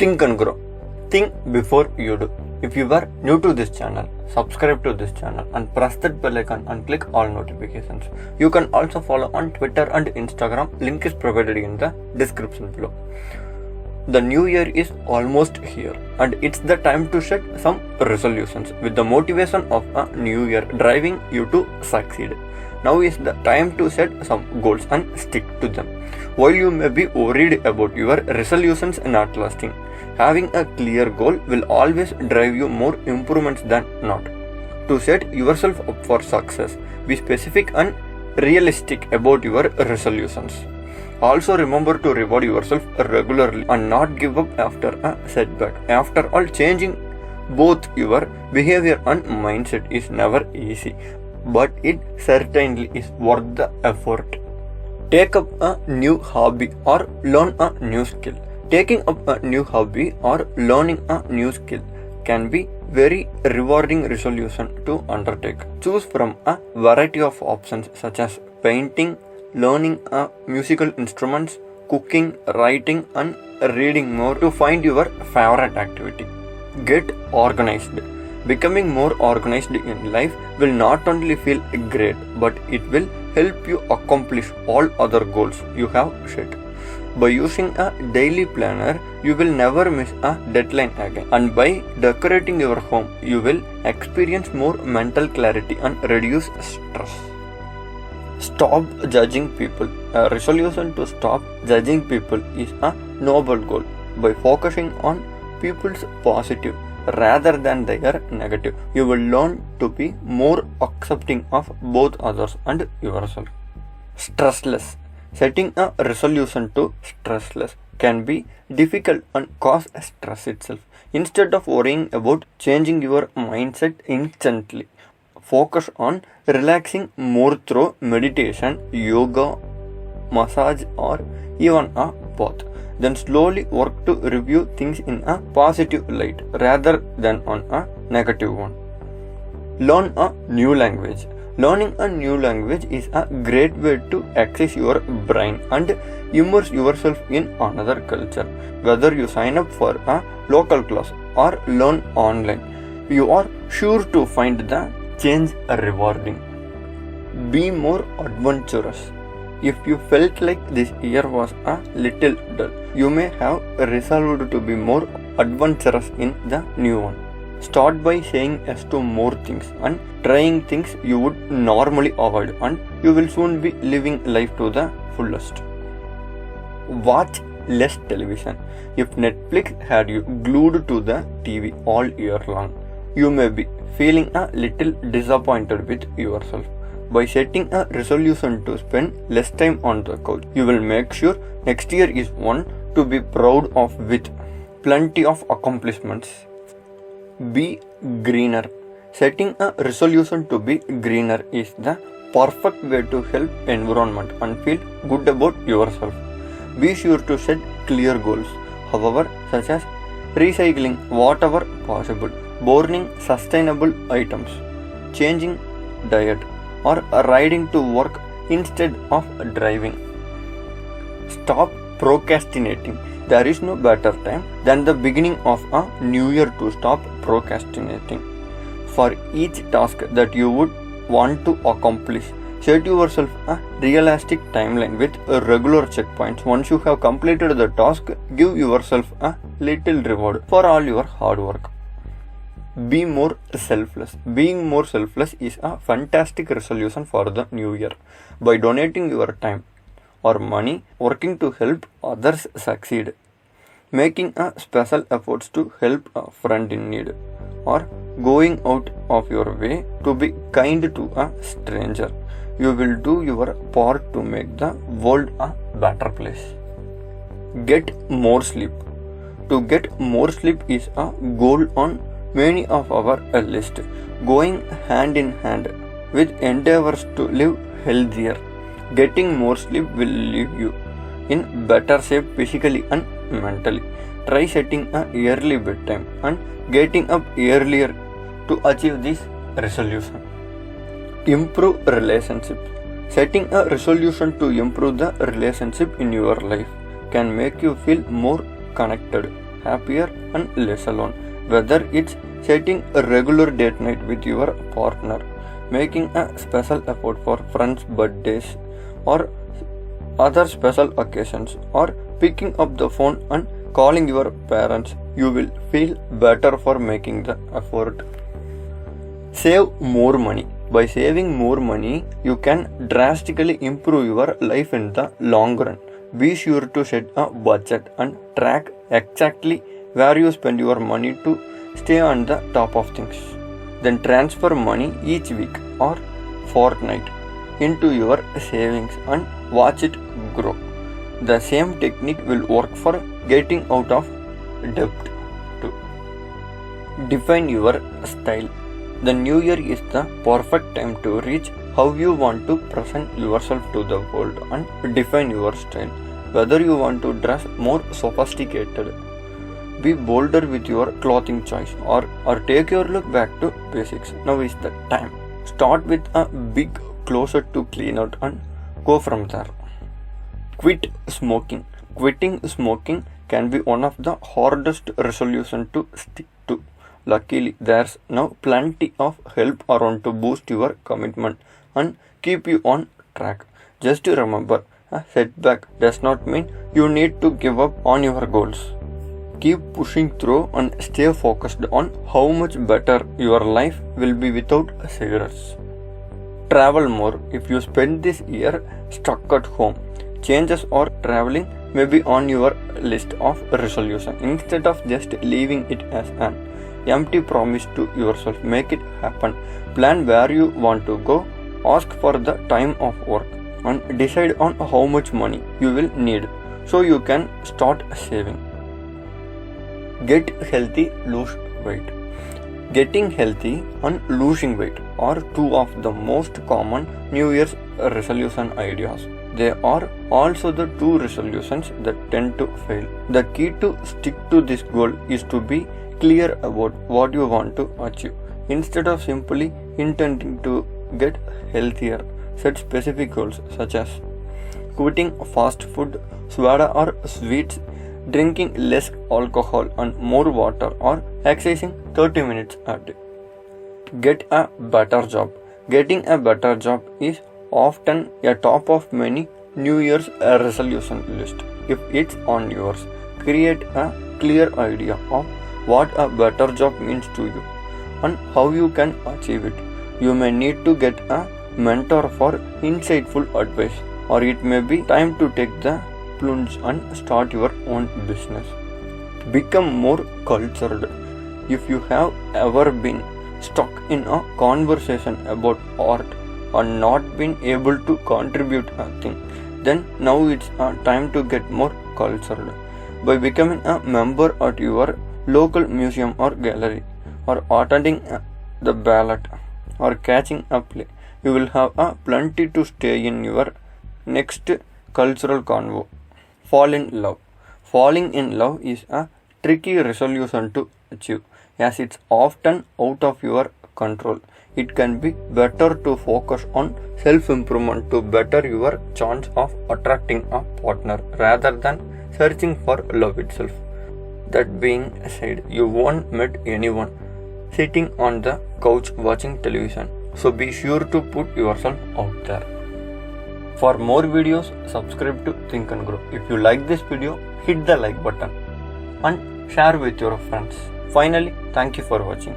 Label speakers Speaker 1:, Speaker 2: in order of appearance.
Speaker 1: Think and grow. Think before you do. If you are new to this channel, subscribe to this channel and press that bell icon and click all notifications. You can also follow on Twitter and Instagram. Link is provided in the description below. The new year is almost here and it's the time to set some resolutions with the motivation of a new year driving you to succeed. Now is the time to set some goals and stick to them. While you may be worried about your resolutions not lasting, having a clear goal will always drive you more improvements than not. To set yourself up for success, be specific and realistic about your resolutions. Also remember to reward yourself regularly and not give up after a setback. After all, changing both your behavior and mindset is never easy, but it certainly is worth the effort. Take up a new hobby or learn a new skill. Taking up a new hobby or learning a new skill can be very rewarding resolution to undertake. Choose from a variety of options such as painting, learning musical instruments, cooking, writing and reading more to find your favorite activity. Get organized. Becoming more organized in life will not only feel great, but it will help you accomplish all other goals you have set. By using a daily planner, you will never miss a deadline again. And by decorating your home, you will experience more mental clarity and reduce stress. Stop judging people. A resolution to stop judging people is a noble goal. By focusing on people's positive rather than their negative, you will learn to be more accepting of both others and yourself. Stressless. Setting a resolution to stressless can be difficult and cause stress itself. Instead of worrying about changing your mindset instantly, focus on relaxing more through meditation, yoga, massage or even a bath. Then slowly work to review things in a positive light rather than on a negative one. Learn a new language. Learning a new language is a great way to access your brain and immerse yourself in another culture. Whether you sign up for a local class or learn online, you are sure to find the change rewarding. Be more adventurous. If you felt like this year was a little dull, you may have resolved to be more adventurous in the new one. Start by saying yes to more things and trying things you would normally avoid, and you will soon be living life to the fullest. Watch less television. If Netflix had you glued to the TV all year long, you may be feeling a little disappointed with yourself. By setting a resolution to spend less time on the couch, you will make sure next year is one to be proud of with plenty of accomplishments. Be greener. Setting a resolution to be greener is the perfect way to help environment and feel good about yourself. Be sure to set clear goals, however, such as recycling whatever possible, burning sustainable items, changing diet, or riding to work instead of driving. Stop procrastinating. There is no better time than the beginning of a new year to stop procrastinating. For each task that you would want to accomplish, set yourself a realistic timeline with regular checkpoints. Once you have completed the task, give yourself a little reward for all your hard work. Be more selfless. Being more selfless is a fantastic resolution for the new year. By donating your time or money, working to help others succeed, making a special efforts to help a friend in need, or going out of your way to be kind to a stranger, you will do your part to make the world a better place. Get more sleep. To get more sleep is a goal on many of our list, going hand in hand with endeavors to live healthier. Getting more sleep will leave you in better shape physically and mentally. Try setting an early bedtime and getting up earlier to achieve this resolution. Improve relationships. Setting a resolution to improve the relationship in your life can make you feel more connected, happier and less alone. Whether it's setting a regular date night with your partner, making a special effort for friends' birthdays or other special occasions, or picking up the phone and calling your parents, you will feel better for making the effort. Save more money. By saving more money, you can drastically improve your life in the long run. Be sure to set a budget and track exactly where you spend your money to stay on the top of things. Then transfer money each week or fortnight into your savings and watch it grow. The same technique will work for getting out of debt too. Define your style. The new year is the perfect time to reach how you want to present yourself to the world and define your style. Whether you want to dress more sophisticated, be bolder with your clothing choice, or take your look back to basics, now is the time. Start with a big closet to clean out and go from there. Quit smoking. Quitting smoking can be one of the hardest resolutions to stick to. Luckily, there's now plenty of help around to boost your commitment and keep you on track. Just remember, a setback does not mean you need to give up on your goals. Keep pushing through and stay focused on how much better your life will be without cigarettes. Travel more. If you spend this year stuck at home, changes or traveling may be on your list of resolution. Instead of just leaving it as an empty promise to yourself, make it happen. Plan where you want to go, ask for the time of work, and decide on how much money you will need so you can start saving. Get healthy, lose weight. Getting healthy and losing weight are two of the most common New Year's resolution ideas. They are also the two resolutions that tend to fail. The key to stick to this goal is to be clear about what you want to achieve. Instead of simply intending to get healthier, set specific goals such as quitting fast food, soda or sweets, drinking less alcohol and more water, or exercising 30 minutes a day. Get a better job. Getting a better job is often a top of many New Year's resolution list. If it's on yours, create a clear idea of what a better job means to you and how you can achieve it. You may need to get a mentor for insightful advice, or it may be time to take the plunge and start your own business. Become more cultured. If you have ever been stuck in a conversation about art and not been able to contribute a thing, then now it's time to get more cultured. By becoming a member at your local museum or gallery, or attending the ballet, or catching a play, you will have plenty to stay in your next cultural convo. Fall in love. Falling in love is a tricky resolution to achieve, as it's often out of your control. It can be better to focus on self-improvement to better your chance of attracting a partner rather than searching for love itself. That being said, you won't meet anyone sitting on the couch watching television, so be sure to put yourself out there. For more videos, subscribe to Think and Grow. If you like this video, hit the like button and share with your friends. Finally, thank you for watching.